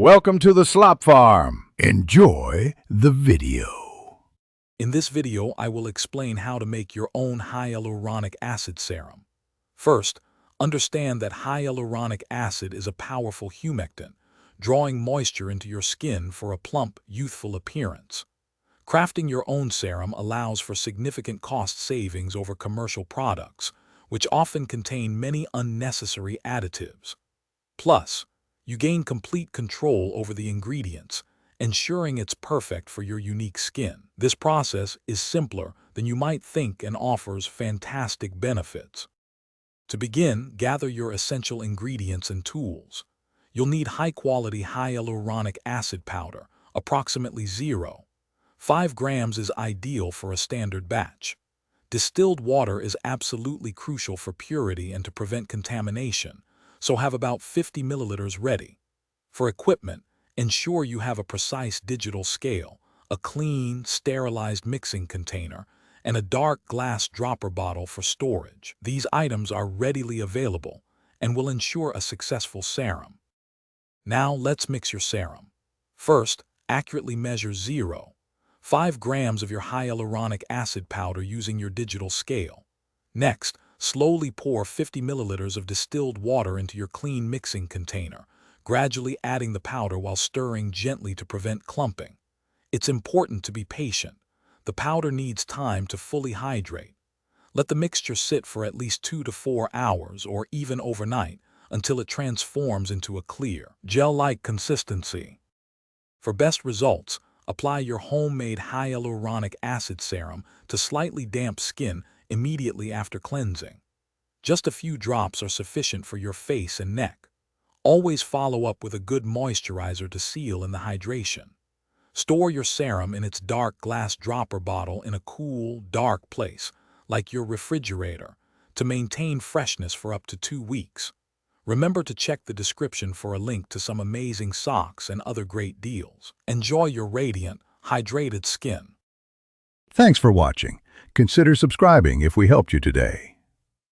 Welcome to the Slop Farm. Enjoy the video. In this video, I will explain how to make your own hyaluronic acid serum. First, understand that hyaluronic acid is a powerful humectant, drawing moisture into your skin for a plump, youthful appearance. Crafting your own serum allows for significant cost savings over commercial products, which often contain many unnecessary additives. Plus, you gain complete control over the ingredients, ensuring it's perfect for your unique skin. This process is simpler than you might think and offers fantastic benefits. To begin, gather your essential ingredients and tools. You'll need high-quality hyaluronic acid powder, approximately 0.5 grams is ideal for a standard batch. Distilled water is absolutely crucial for purity and to prevent contamination, so have about 50 milliliters ready. For equipment, ensure you have a precise digital scale, a clean, sterilized mixing container, and a dark glass dropper bottle for storage. These items are readily available and will ensure a successful serum. Now let's mix your serum. First, accurately measure 0.5 grams of your hyaluronic acid powder using your digital scale. Next, slowly pour 50 milliliters of distilled water into your clean mixing container, gradually adding the powder while stirring gently to prevent clumping. It's important to be patient. The powder needs time to fully hydrate. Let the mixture sit for at least 2 to 4 hours or even overnight until it transforms into a clear, gel-like consistency. For best results, apply your homemade hyaluronic acid serum to slightly damp skin immediately after cleansing. Just a few drops are sufficient for your face and neck. Always follow up with a good moisturizer to seal in the hydration. Store your serum in its dark glass dropper bottle in a cool, dark place, like your refrigerator, to maintain freshness for up to 2 weeks. Remember to check the description for a link to some amazing socks and other great deals. Enjoy your radiant, hydrated skin. Thanks for watching. Consider subscribing if we helped you today.